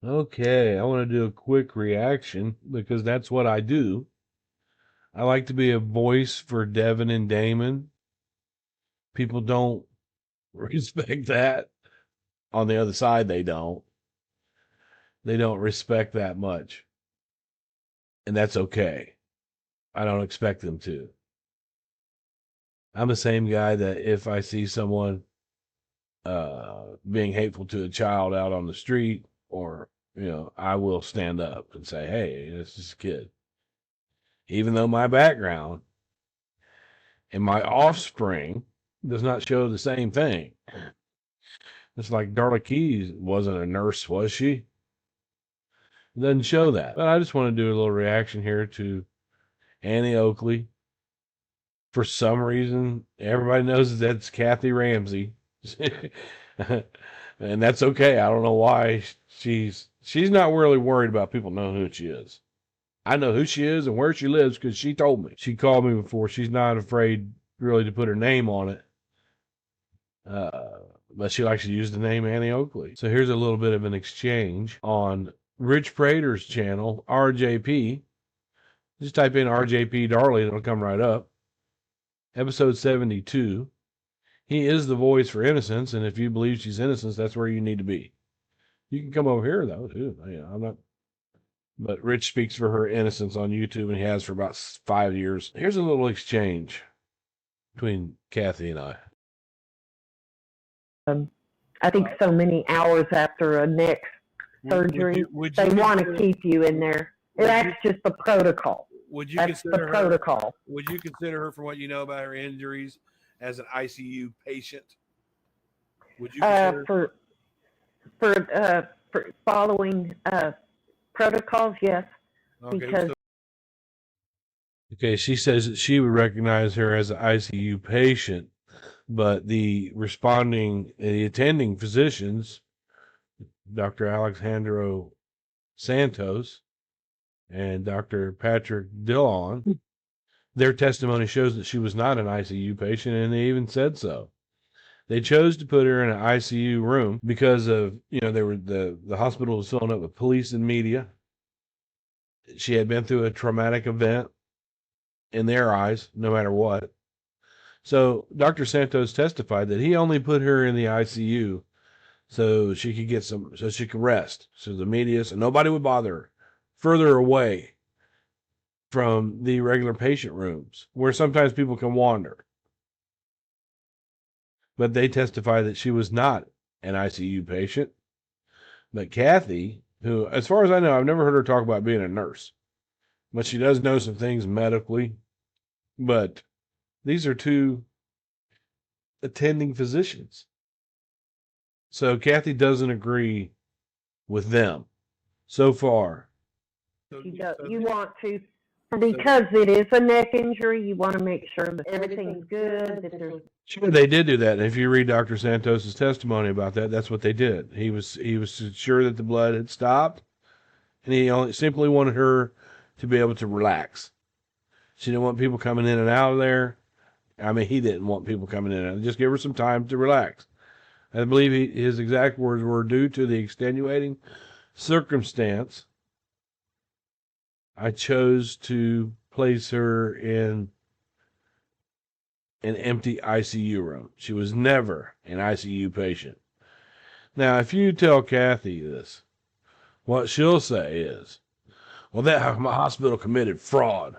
Okay, I want to do a quick reaction because that's what I do. I like to be a voice for Devin and Damon. People don't respect that. On the other side, they don't. They don't respect that much. And that's okay. I don't expect them to. I'm the same guy that if I see someone being hateful to a child out on the street, or I will stand up and say, "Hey, this is a kid." Even though my background and my offspring does not show the same thing. It's like Darlie Keys wasn't a nurse, was she? It doesn't show that. But I just want to do a little reaction here to Annie Oakley. For some reason, everybody knows that's Cathy Ramsey. And that's okay. I don't know why she's not really worried about people knowing who she is. I know who she is and where she lives because she told me. She called me before. She's not afraid really to put her name on it. But she likes to use the name Annie Oakley. So here's a little bit of an exchange on Rich Prater's channel, RJP. Just type in RJP Darlie, it'll come right up. Episode 72. He is the voice for innocence, and if you believe she's innocent, that's where you need to be. You can come over here though too. I'm not. But Rich speaks for her innocence on YouTube, and he has for about 5 years. Here's a little exchange between Cathy and I. I think so many hours after a neck surgery, they want to keep you in there. That's just the protocol. That's the protocol. Would you consider her, from what you know about her injuries, as an ICU patient? Would you consider for following protocols? Yes. Okay, because okay, she says that she would recognize her as an ICU patient, but the attending physicians, Dr. Alejandro Santos and Dr. Patrick Dillon, their testimony shows that she was not an ICU patient, and they even said so. They chose to put her in an ICU room because of, they were the hospital was filling up with police and media. She had been through a traumatic event in their eyes, no matter what. So Dr. Santos testified that he only put her in the ICU so she could rest. So the media, so nobody would bother her. Further away from the regular patient rooms where sometimes people can wander. But they testified that she was not an ICU patient. But Cathy, who, as far as I know, I've never heard her talk about being a nurse, but she does know some things medically. But these are two attending physicians. So Cathy doesn't agree with them so far. You want to, because it is a neck injury, you want to make sure that everything's good, that there's... Sure, they did do that. And if you read Dr. Santos's testimony about that, that's what they did. He was sure that the blood had stopped, and he simply wanted her to be able to relax. She didn't want people coming in and out of there. I mean, he didn't want people coming in and out. Just give her some time to relax. I believe his exact words were, due to the extenuating circumstance, I chose to place her in an empty ICU room. She was never an ICU patient. Now, if you tell Cathy this, what she'll say is, well, that hospital committed fraud.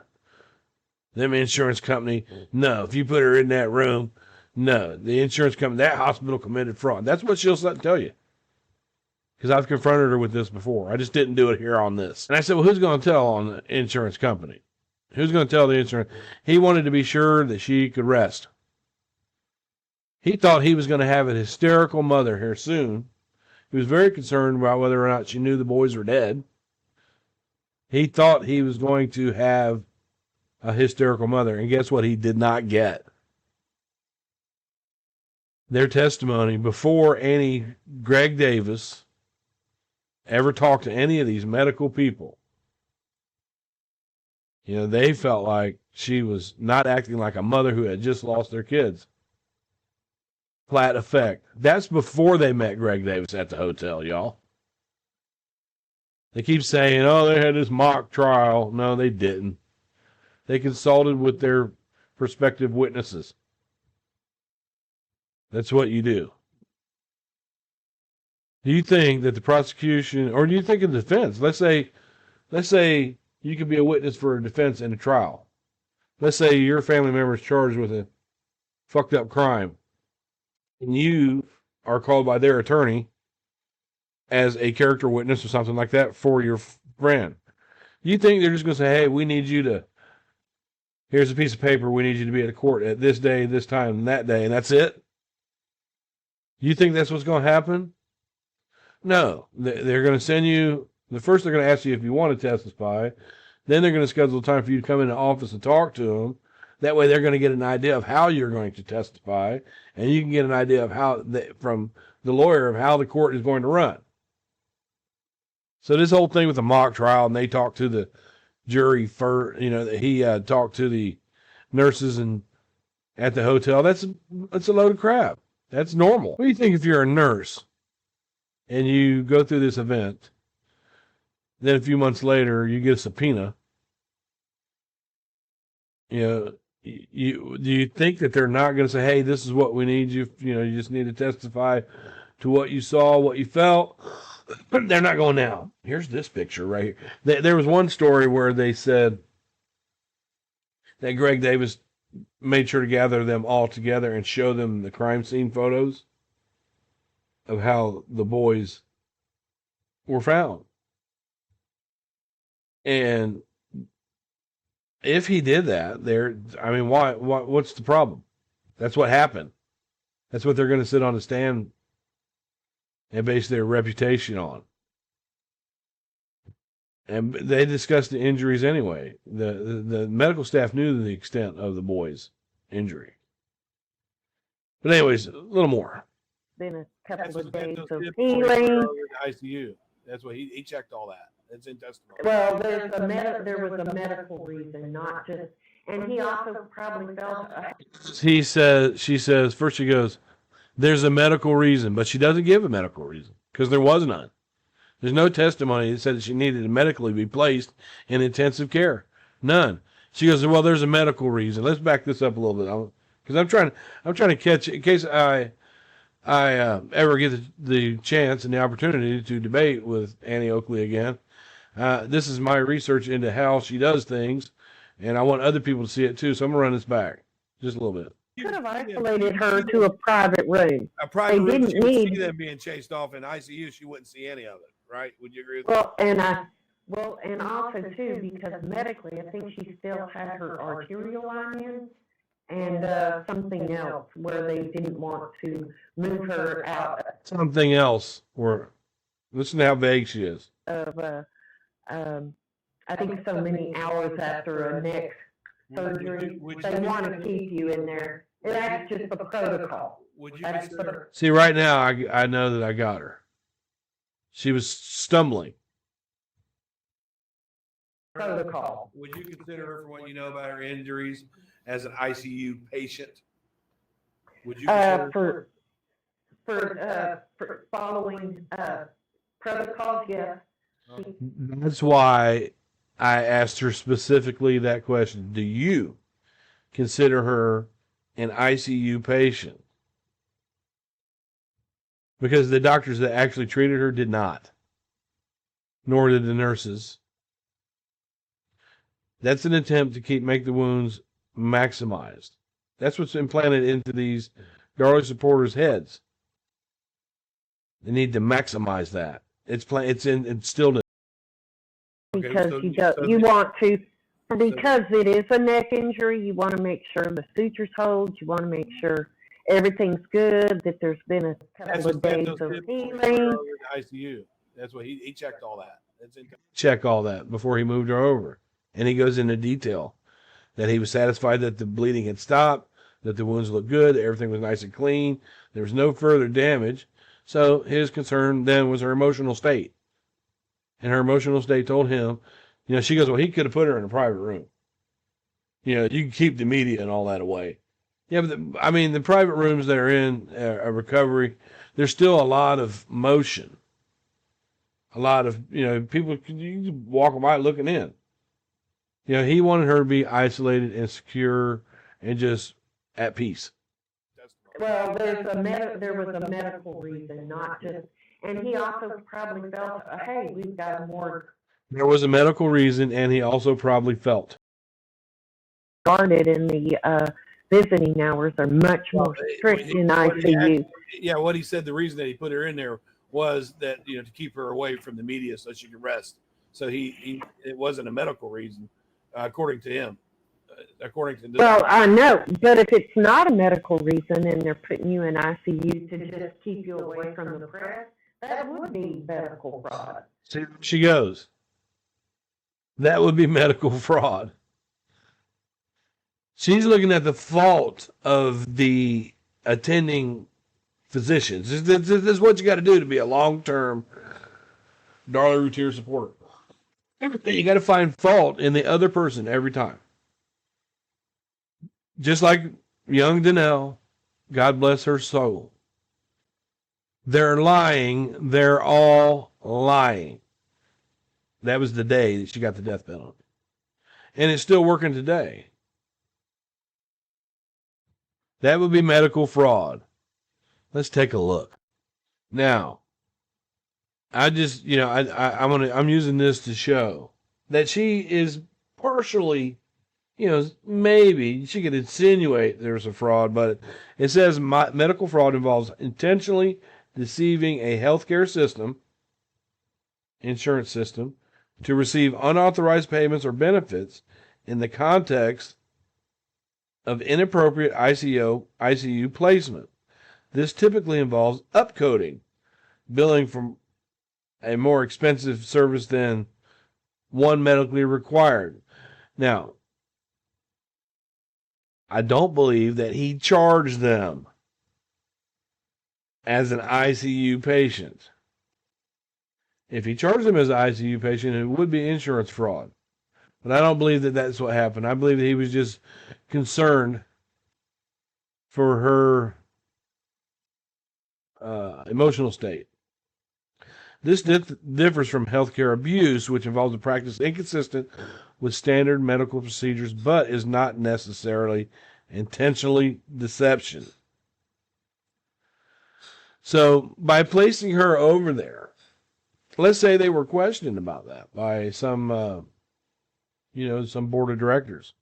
Them insurance company, no, if you put her in that room, no, the insurance company, that hospital committed fraud. That's what she'll tell you. Because I've confronted her with this before. I just didn't do it here on this. And I said, well, who's going to tell on the insurance company? Who's going to tell the insurance? He wanted to be sure that she could rest. He thought he was going to have a hysterical mother here soon. He was very concerned about whether or not she knew the boys were dead. He thought he was going to have a hysterical mother. And guess what? He did not get. Their testimony before Greg Davis ever talked to any of these medical people, they felt like she was not acting like a mother who had just lost their kids. Flat effect. That's before they met Greg Davis at the hotel, y'all. They keep saying, oh, they had this mock trial. No, they didn't. They consulted with their prospective witnesses. That's what you do. Do you think that the prosecution, or do you think in defense, let's say you could be a witness for a defense in a trial. Let's say your family member is charged with a fucked up crime, and you are called by their attorney as a character witness or something like that for your friend. You think they're just going to say, hey, we need you to, here's a piece of paper, we need you to be at a court at this day, this time, and that day, and that's it? You think that's what's going to happen? No. They're going to send you, first they're going to ask you if you want to testify. Then they're going to schedule a time for you to come in the office and talk to them. That way they're going to get an idea of how you're going to testify, and you can get an idea of how, from the lawyer, of how the court is going to run. So this whole thing with the mock trial, and they talk to the jury first, he talked to the nurses and at the hotel, that's a load of crap. That's normal. What do you think if you're a nurse and you go through this event, then a few months later you get a subpoena? Do you think that they're not going to say, hey, this is what we need you, you just need to testify to what you saw, what you felt? They're not going, now, here's this picture right here. There was one story where they said that Greg Davis made sure to gather them all together and show them the crime scene photos of how the boys were found. And if he did that, what's the problem? That's what happened. That's what they're going to sit on the stand and base their reputation on. And they discussed the injuries anyway. The medical staff knew the extent of the boy's injury. But anyways, a little more. Been a couple of days of healing. ICU. That's what he checked all that. It's in testimony. Well, there was a medical reason, not just, and he also probably felt. She says, first she goes, there's a medical reason, but she doesn't give a medical reason because there was none. There's no testimony that said that she needed to medically be placed in intensive care. None. She goes, well, there's a medical reason. Let's back this up a little bit, because I'm trying to catch, in case I ever get the chance and the opportunity to debate with Annie Oakley again. This is my research into how she does things, and I want other people to see it too. So I'm gonna run this back just a little bit. You could have isolated her to a private room. A private room. She would see them being chased off. In ICU, she wouldn't see any of it. Right? Would you agree with that? And also too, because medically, I think she still had her arterial line in, and something else where they didn't want to move her out. Something else. Listen to how vague she is. I think so many hours after a neck surgery, they want to keep you in there. That's just the protocol. See, right now, I know that I got her. She was stumbling. Protocol. Would you consider her, for what you know about her injuries, as an ICU patient? Would you consider for following protocols? Yes. That's why I asked her specifically that question. Do you consider her an ICU patient? Because the doctors that actually treated her did not. Nor did the nurses. That's an attempt to make the wounds maximized. That's what's implanted into these Darlie supporters' heads. They need to maximize that. It's instilled in. Because you want to, because it is a neck injury, you want to make sure the sutures hold, you want to make sure everything's good, that there's been a couple of days of healing. ICU. That's what he checked all that. Check all that before he moved her over. And he goes into detail that he was satisfied that the bleeding had stopped, that the wounds looked good, that everything was nice and clean, there was no further damage. So his concern then was her emotional state. And her emotional state told him, she goes, well, he could have put her in a private room. You can keep the media and all that away. Yeah, but the private rooms that are in a recovery, there's still a lot of motion. a lot of, people, you can walk by looking in. He wanted her to be isolated and secure and just at peace. Well, there was a medical reason, not just, and he also probably felt, hey, we've got more. There was a medical reason, and he also probably felt. Guarded, and the visiting hours are much more strict in ICU. What he said, the reason that he put her in there was that, to keep her away from the media so she could rest. So it wasn't a medical reason, according to him. According to this. Well, I know, but if it's not a medical reason and they're putting you in ICU to just keep you away from the press, that would be medical fraud. See, there she goes. That would be medical fraud. She's looking at the fault of the attending physicians. This is what you got to do to be a long-term Darlie Rouiter supporter. Everything, you got to find fault in the other person every time. Just like young Danelle, God bless her soul. They're lying. They're all lying. That was the day that she got the death penalty. And it's still working today. That would be medical fraud. Let's take a look. Now, I just, I'm using this to show that she is partially, maybe she could insinuate there's a fraud, but it says medical fraud involves intentionally deceiving a healthcare system, insurance system, to receive unauthorized payments or benefits in the context of inappropriate ICU placement. This typically involves upcoding, billing from a more expensive service than one medically required. Now, I don't believe that he charged them as an ICU patient. If he charged them as an ICU patient, it would be insurance fraud. But I don't believe that that's what happened. I believe that he was just concerned for her emotional state. This differs from healthcare abuse, which involves a practice inconsistent with standard medical procedures, but is not necessarily intentionally deception. So by placing her over there, let's say they were questioned about that by some, some board of directors.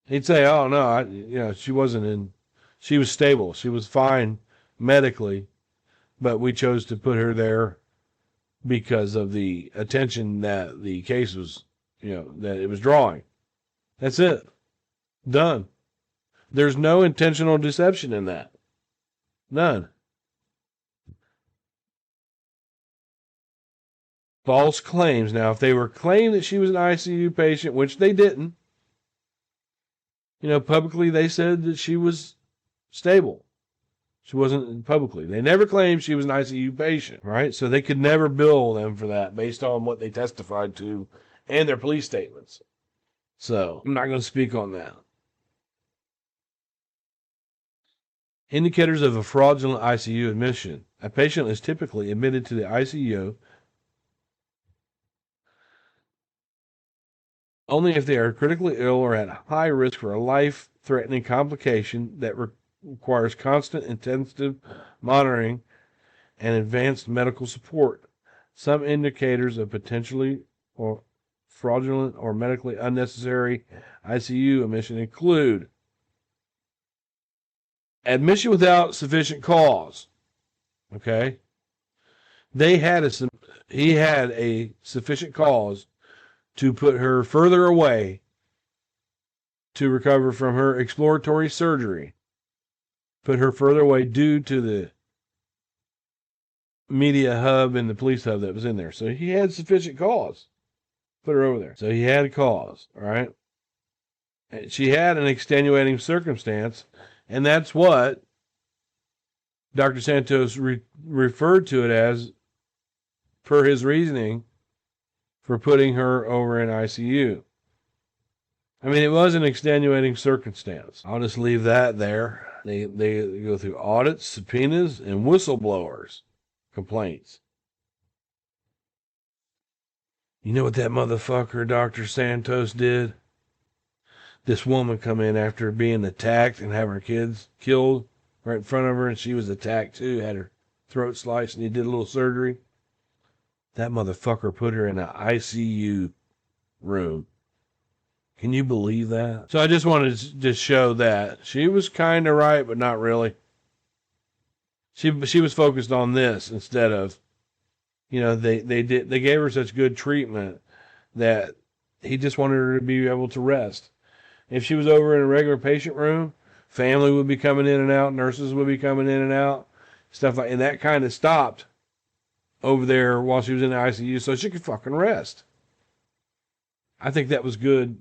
He'd say, oh, no, she was stable. She was fine medically, but we chose to put her there because of the attention that the case was, that it was drawing. That's it. Done. There's no intentional deception in that. None. False claims. Now, if they were claiming that she was an ICU patient, which they didn't, publicly they said that she was stable. She wasn't publicly. They never claimed she was an ICU patient, right? So they could never bill them for that based on what they testified to and their police statements. So I'm not going to speak on that. Indicators of a fraudulent ICU admission. A patient is typically admitted to the ICU only if they are critically ill or at high risk for a life-threatening complication that requires constant intensive monitoring and advanced medical support. Some indicators of potentially or fraudulent or medically unnecessary ICU admission include admission without sufficient cause. Okay? He had a sufficient cause to put her further away to recover from her exploratory surgery. Put her further away due to the media hub and the police hub that was in there. So he had sufficient cause. Put her over there. So he had a cause, all right? And she had an extenuating circumstance, and that's what Dr. Santos referred to it as, per his reasoning, for putting her over in ICU. I mean, it was an extenuating circumstance. I'll just leave that there. They go through audits, subpoenas, and whistleblowers complaints. You know what that motherfucker, Dr. Santos, did? This woman come in after being attacked and having her kids killed right in front of her, and she was attacked too, had her throat sliced, and he did a little surgery. That motherfucker put her in an ICU room. Can you believe that? So I just wanted to just show that. She was kind of right, but not really. She was focused on this instead of, they gave her such good treatment that he just wanted her to be able to rest. If she was over in a regular patient room, family would be coming in and out, nurses would be coming in and out, stuff like, and that kind of stopped over there while she was in the ICU so she could fucking rest. I think that was good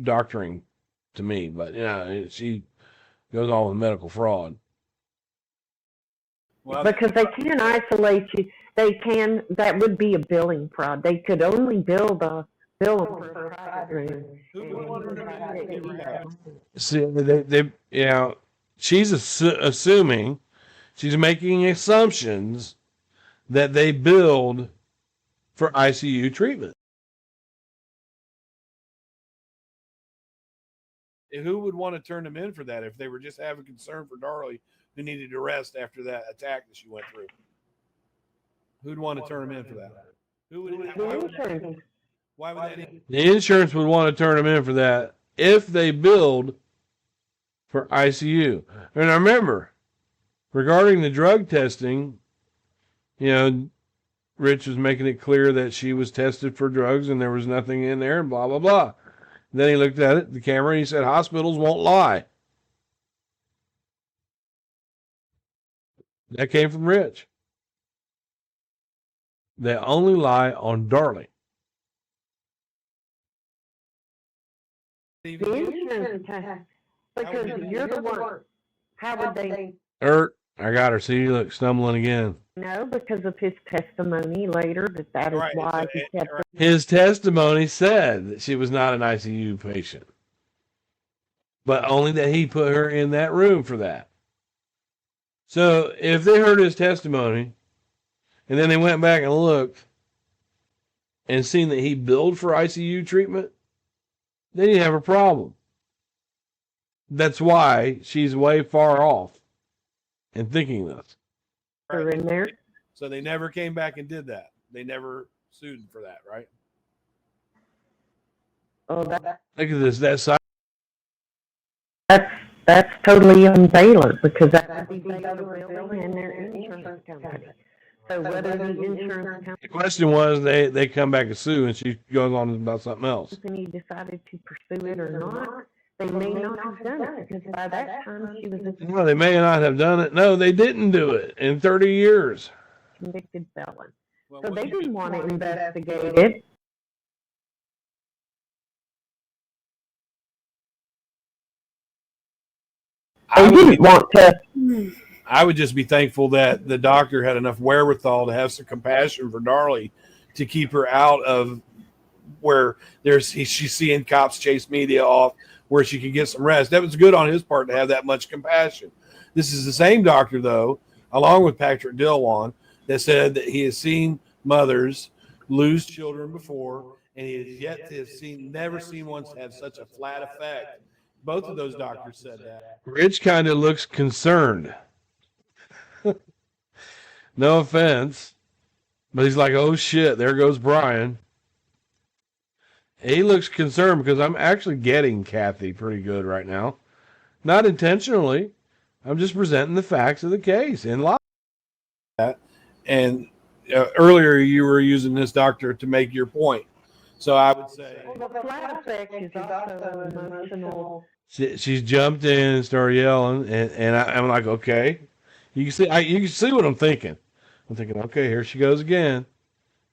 doctoring to me, but she goes on with medical fraud. Well, because they can isolate you. That would be a billing fraud. They could only bill them for a private room. See, she's assuming, she's making assumptions that they billed for ICU treatment. Who would want to turn them in for that if they were just having concern for Darlie, who needed to rest after that attack that she went through? Who'd want to turn them in for that? Why would that? The insurance would want to turn them in for that if they billed for ICU. And I remember, regarding the drug testing, Rich was making it clear that she was tested for drugs and there was nothing in there and blah, blah, blah. Then he looked at it, the camera, and he said, hospitals won't lie. That came from Rich. They only lie on Darlie. The insurance tax, because you're the one. How would they? I got her. See, look, stumbling again. No, because of his testimony later that is why he kept her. His testimony said that she was not an ICU patient, but only that he put her in that room for that. So if they heard his testimony and then they went back and looked and seen that he billed for ICU treatment, then you have a problem. That's why she's way far off in thinking this. Her in there. So they never came back and did that. They never sued for that, right? Oh, look at this. That's totally on Baylor, because that would be Baylor Building and their insurance company. So whether the insurance company. The question was, they come back and sue, and she goes on about something else. And he decided to pursue it or not, they may not have done it, because by that time she was a No, they may not have done it. No, they didn't do it in 30 years. convicted felon. So they didn't want to investigate it. They didn't want to. I would just be thankful that the doctor had enough wherewithal to have some compassion for Darlie to keep her out of where she's seeing cops chase media off, where she could get some rest. That was good on his part to have that much compassion. This is the same doctor, though, along with Patrick Dilwan, that said that he has seen mothers lose children before, and he has yet to have never seen one have such a flat effect. Both of those doctors said that. Rich kind of looks concerned. No offense, but he's like, oh shit, there goes Bryan. He looks concerned because I'm actually getting Cathy pretty good right now. Not intentionally. I'm just presenting the facts of the case in life. And earlier you were using this doctor to make your point. So I would say... Well, the flat effect is also emotional. She's jumped in and started yelling, and I'm like, okay. You can see what I'm thinking. I'm thinking, okay, here she goes again.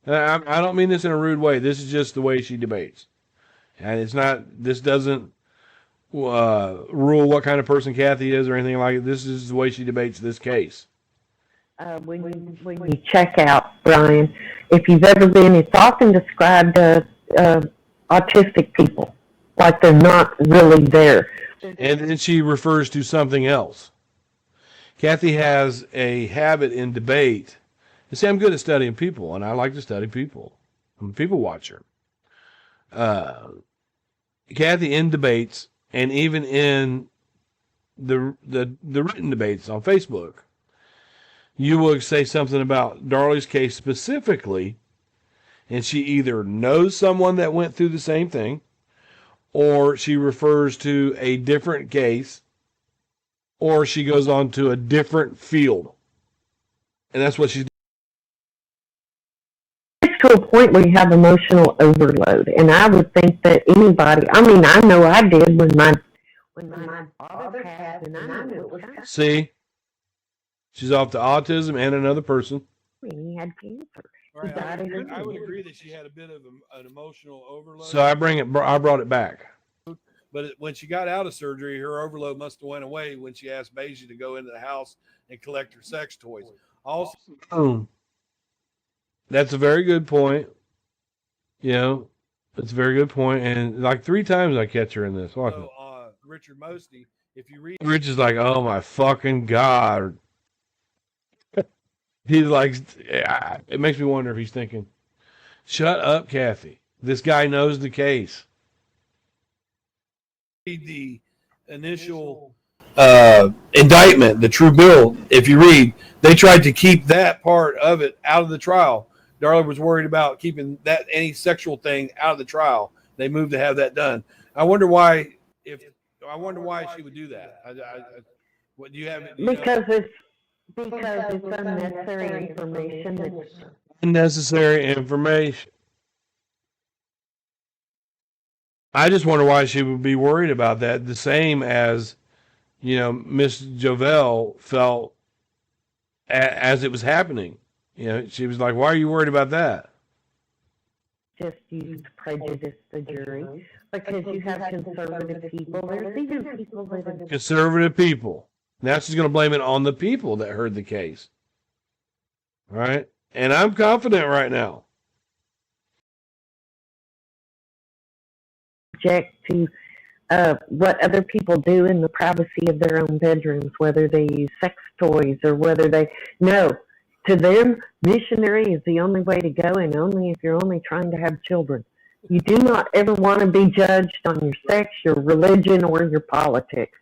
And I don't mean this in a rude way. This is just the way she debates. And this doesn't rule what kind of person Cathy is or anything like it. This is the way she debates this case. When you check out, Bryan, if you've ever been, it's often described as autistic people, like they're not really there. And then she refers to something else. Cathy has a habit in debate. You see, I'm good at studying people, and I like to study people. I'm a people watcher. Cathy, in debates and even in the written debates on Facebook, you will say something about Darlie's case specifically, and she either knows someone that went through the same thing, or she refers to a different case, or she goes on to a different field. And that's what she's to a point where you have emotional overload. And I would think that anybody, I mean, I know I did when my father passed, and I knew it was coming. See, she's off to autism and another person. He had cancer. Right, I would agree that she had a bit of an emotional overload. So I brought it back. But when she got out of surgery, her overload must have went away when she asked Beijing to go into the house and collect her sex toys. Also, that's a very good point. You know, that's a very good point. And like 3 times I catch her in this. So, Richard Mosty, if you read, Rich is like, oh my fucking God. He's like, it makes me wonder if he's thinking, shut up, Cathy. This guy knows the case. The initial indictment, the true bill, if you read, they tried to keep that part of it out of the trial. Darlie was worried about keeping that any sexual thing out of the trial. They moved to have that done. I wonder why she would do that. What do you have? Because it's unnecessary information. Unnecessary information. I just wonder why she would be worried about that. The same as, Miss Jovel felt as it was happening. She was like, why are you worried about that? Just used to prejudice the jury because you have conservative people. There's even people that are conservative people. Now she's going to blame it on the people that heard the case. Right? And I'm confident right now. Object to what other people do in the privacy of their own bedrooms, whether they use sex toys or whether they... No. To them, missionary is the only way to go, and only if you're only trying to have children. You do not ever want to be judged on your sex, your religion, or your politics.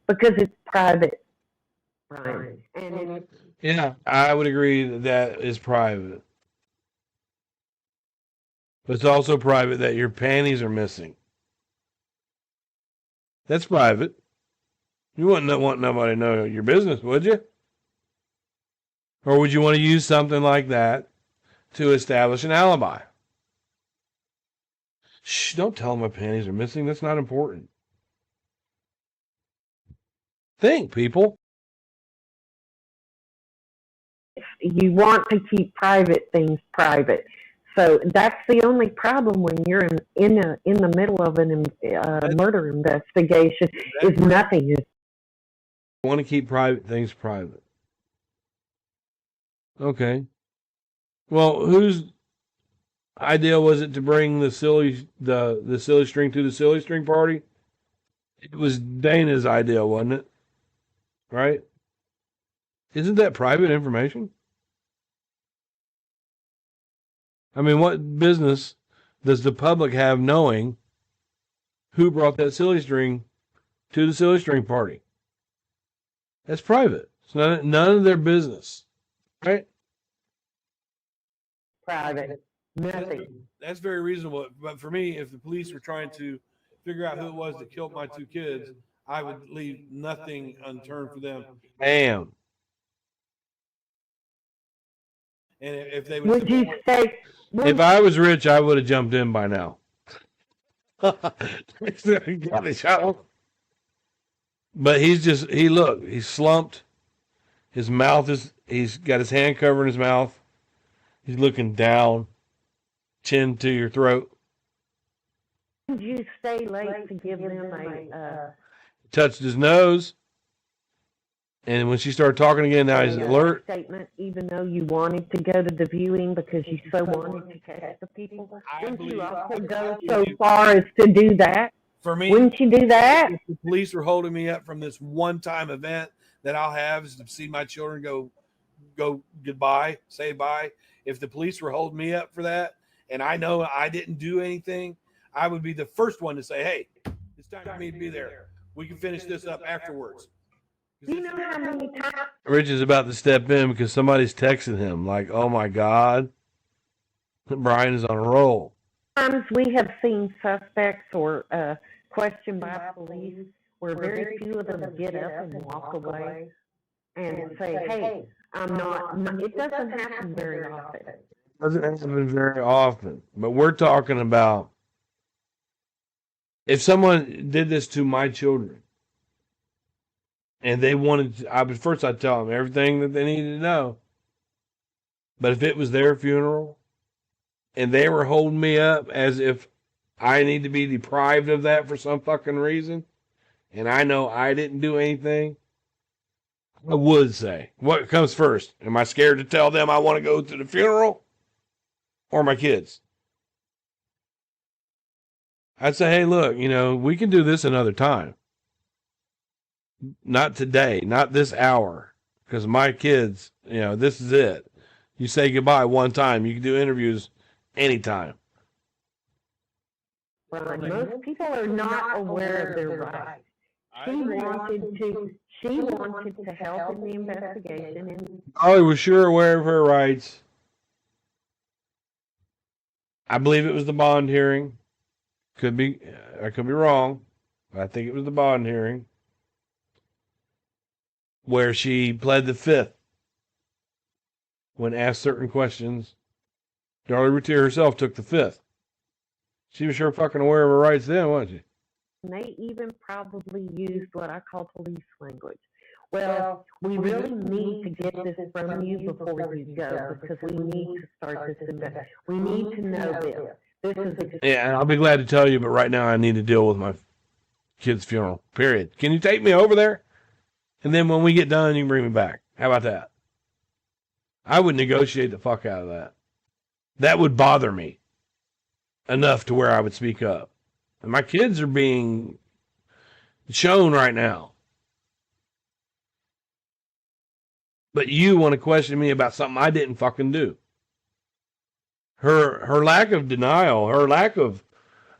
Because it's private, Bryan. And yeah, I would agree that is private. But it's also private that your panties are missing. That's private. You wouldn't want nobody to know your business, would you? Or would you want to use something like that to establish an alibi? Shh, don't tell them my panties are missing. That's not important. Think, people. You want to keep private things private. So that's the only problem when you're in the middle of a murder investigation is nothing is. I want to keep private things private. Okay. Well, whose idea was it to bring the silly string to the silly string party? It was Dana's idea, wasn't it? Right? Isn't that private information? I mean, what business does the public have knowing who brought that silly string to the silly string party? That's private. It's none of their business, right? Private. Nothing. That's very reasonable. But for me, if the police were trying to figure out who it was that killed my 2 kids, I would leave nothing unturned for them. Bam. And if they would you say? If I was rich, I would have jumped in by now. But he's slumped. His mouth he's got his hand covering his mouth. He's looking down, chin to your throat. Did you stay late to give them a... Touched his nose. And when she started talking again, now he's alert. Statement, even though you wanted to go to the viewing because you so wanted to catch the people. Wouldn't you also go so far as to do that? For me, wouldn't you do that? If the police are holding me up from this one-time event that I'll have is to see my children go go goodbye, say bye. If the police were holding me up for that, and I know I didn't do anything, I would be the first one to say, "Hey, it's time for me to be there. We can finish this up afterwards." Do you know how many times Rich is about to step in because somebody's texting him like, "Oh my God, Bryan is on a roll." we have seen suspects or questioned by police where very few of them get up and walk away and say, "Hey, I'm not." It doesn't happen very often. Doesn't happen very often, but we're talking about if someone did this to my children and they wanted to, I'd tell them everything that they needed to know. But if it was their funeral and they were holding me up as if I need to be deprived of that for some fucking reason, and I know I didn't do anything, I would say, what comes first? Am I scared to tell them I want to go to the funeral or my kids? I'd say, hey, look, we can do this another time. Not today, not this hour, because my kids, this is it. You say goodbye one time. You can do interviews anytime. Right. Most people are not aware of their rights. She wanted to help in the investigation, and Darlie was sure aware of her rights. I believe it was the bond hearing. I could be wrong, but I think it was the bond hearing where she pled the fifth when asked certain questions. Darlie Rouiter herself took the fifth. She was sure fucking aware of her rights then, wasn't she? they even probably used what I call police language. Well, we really need to get this from you before you go because we need to start this investigation. We need to know this. Yeah, and I'll be glad to tell you, but right now I need to deal with my kid's funeral, period. Can you take me over there? And then when we get done, you can bring me back. How about that? I would negotiate the fuck out of that. That would bother me enough to where I would speak up. And my kids are being shown right now. But you want to question me about something I didn't fucking do. Her lack of denial, her lack of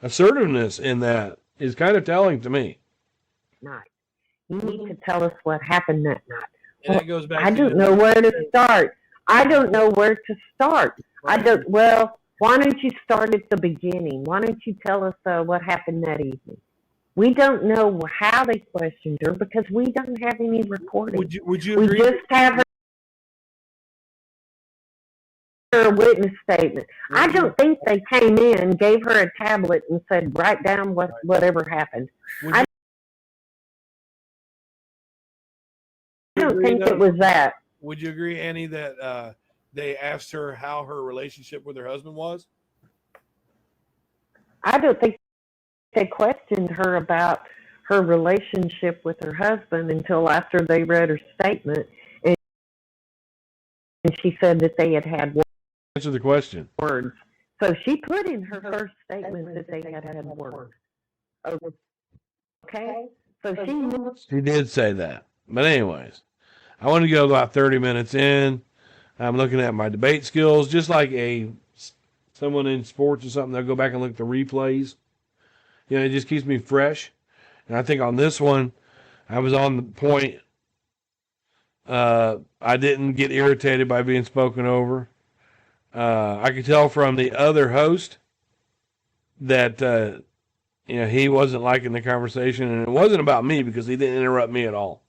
assertiveness in that is kind of telling to me. Night. You need to tell us what happened that night. And that goes back I don't know where to start. Right. Why don't you start at the beginning? Why don't you tell us what happened that evening? We don't know how they questioned her because we don't have any recording. Would you agree? We just have her witness statement. I don't think they came in, gave her a tablet, and said, write down whatever happened. I don't think it was that. Would you agree, Annie, that they asked her how her relationship with her husband was? I don't think they questioned her about her relationship with her husband until after they read her statement, and she said that they had Answer the question. words. So she put in her first statement that they had words. Okay? So She did say that. But anyways, I want to go about 30 minutes in. I'm looking at my debate skills, just like someone in sports or something. They'll go back and look at the replays. It just keeps me fresh. And I think on this one, I was on the point. I didn't get irritated by being spoken over. I could tell from the other host that he wasn't liking the conversation, and it wasn't about me because he didn't interrupt me at all.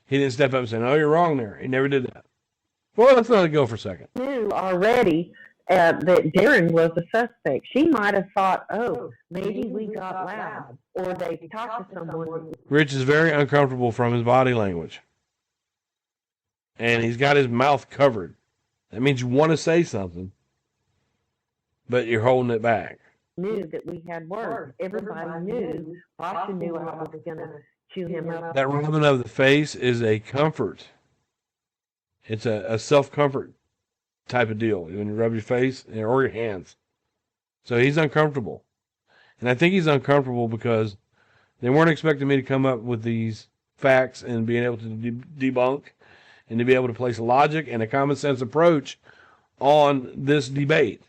He didn't step up and say, "No, you're wrong there." He never did that. Well, let's let it go for a second. Knew already that Darren was a suspect. She might have thought, oh, maybe we got loud, or they talked to someone. Rich is very uncomfortable from his body language, and he's got his mouth covered. That means you want to say something, but you're holding it back. Knew that we had words. Everybody knew. Pasha knew I was going to chew him up. That rubbing of the face is a comfort. It's a self-comfort type of deal when you rub your face or your hands. So he's uncomfortable. And I think he's uncomfortable because they weren't expecting me to come up with these facts and being able to debunk and to be able to place logic and a common sense approach on this debate.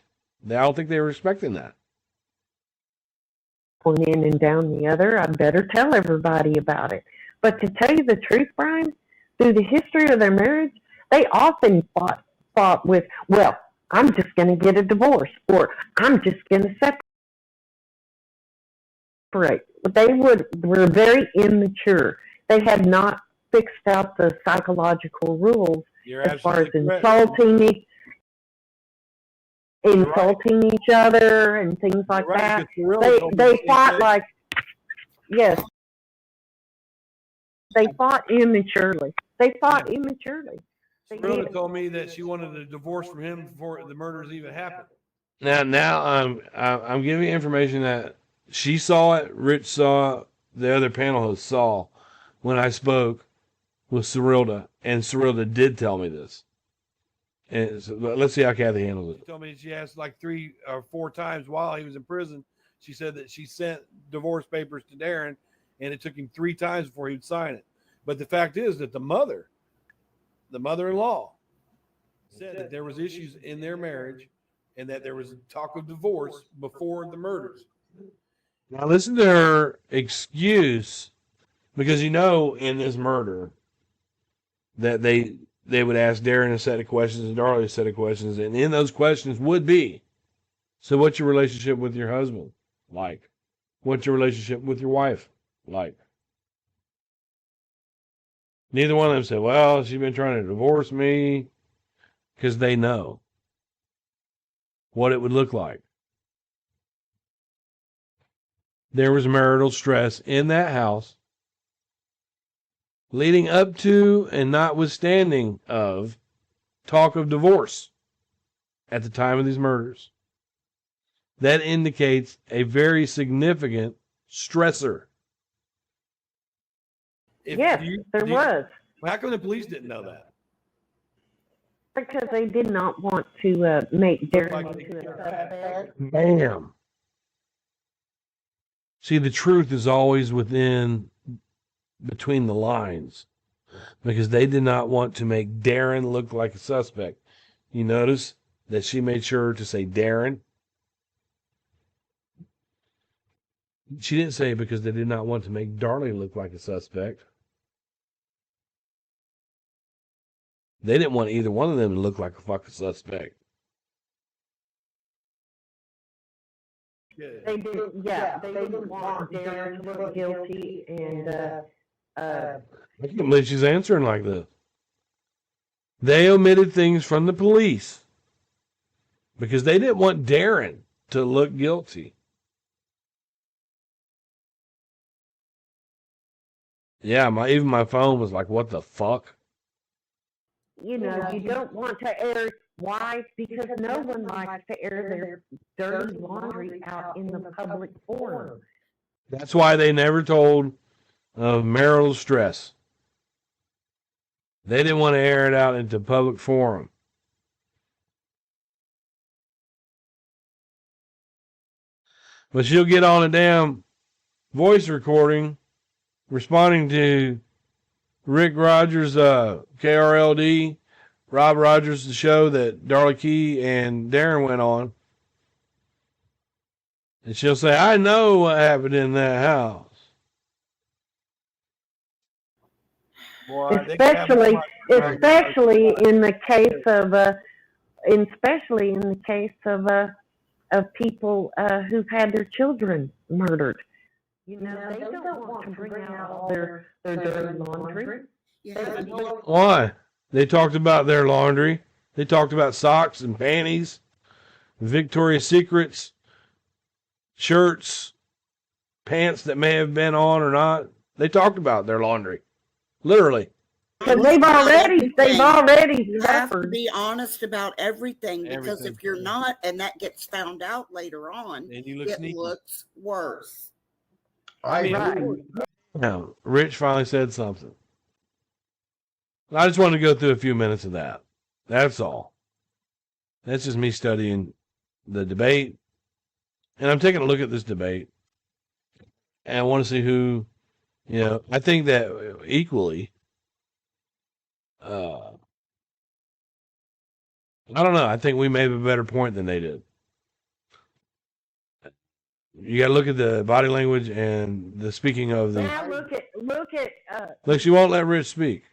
I don't think they were expecting that. One in and down the other, I better tell everybody about it. But to tell you the truth, Brian, through the history of their marriage, they often fought with, well, I'm just going to get a divorce, or I'm just going to separate. But they were very immature. They had not fixed out the psychological rules as far as insulting each other and things like that. They fought like, yes, they fought immaturely. Rhoda told me that she wanted a divorce from him before the murders even happened. Now I'm giving you information that she saw it, Rich saw, the other panel host saw when I spoke with Cyrilda, and Cyrilda did tell me this. And so, let's see how Cathy handles it. She told me she asked like 3 or 4 times while he was in prison. She said that she sent divorce papers to Darren, and it took him 3 times before he would sign it. But the fact is that the mother-in-law, said that there was issues in their marriage and that there was talk of divorce before the murders. Now listen to her excuse, because in this murder that they would ask Darren a set of questions and Darlie a set of questions, and in those questions would be, so what's your relationship with your husband like? What's your relationship with your wife like? Neither one of them said, well, she's been trying to divorce me, because they know what it would look like. There was marital stress in that house leading up to and notwithstanding of talk of divorce at the time of these murders. That indicates a very significant stressor. There was. How come the police didn't know that? Because they did not want to make Darren into a suspect. Bam. See, the truth is always between the lines, because they did not want to make Darren look like a suspect. You notice that she made sure to say Darren. She didn't say because they did not want to make Darlie look like a suspect. They didn't want either one of them to look like a fucking suspect. They didn't. Yeah, they didn't want Darren to look guilty, and I can't believe she's answering like this. They omitted things from the police because they didn't want Darren to look guilty. Yeah, even my phone was like, "What the fuck?" You don't want to air. Why? Because no one likes to air their dirty laundry out in the public forum. That's why they never told of marital stress. They didn't want to air it out into public forum. But she'll get on a damn voice recording responding to Rick Rogers, KRLD, Rob Rogers, the show that Darlie Key and Darren went on. And she'll say, I know what happened in that house. Boy, especially in the case of people who've had their children murdered. They don't want to bring out all their dirty laundry. Why? They talked about their laundry. They talked about socks and panties, Victoria's Secrets, shirts, pants that may have been on or not. They talked about their laundry. Literally. Because they've already have to be honest about everything, because if you're not, and that gets found out later on, it looks worse. Now, Rich finally said something. I just wanted to go through a few minutes of that. That's all. That's just me studying the debate. And I'm taking a look at this debate. And I want to see who, I think that equally, I don't know. I think we made a better point than they did. You got to look at the body language and the speaking of the. Now Look, she won't let Rich speak.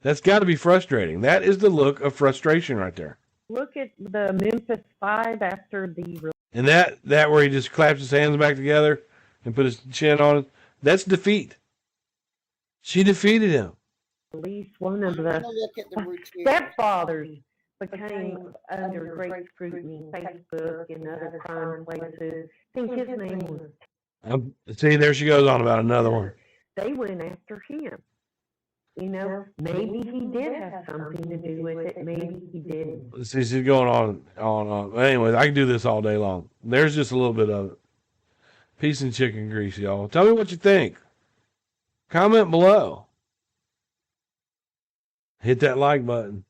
That's got to be frustrating. That is the look of frustration right there. Look at the Memphis 5 after the. And that where he just claps his hands back together and put his chin on it, that's defeat. She defeated him. At least one of the stepfathers became under great scrutiny, Facebook and other crime places. I think his name was. See, there she goes on about another one. They went after him. You know, maybe he did have something to do with it. Maybe he didn't. See, she's going on. Anyways, I can do this all day long. There's just a little bit of it. Peace and chicken grease, y'all. Tell me what you think. Comment below. Hit that like button.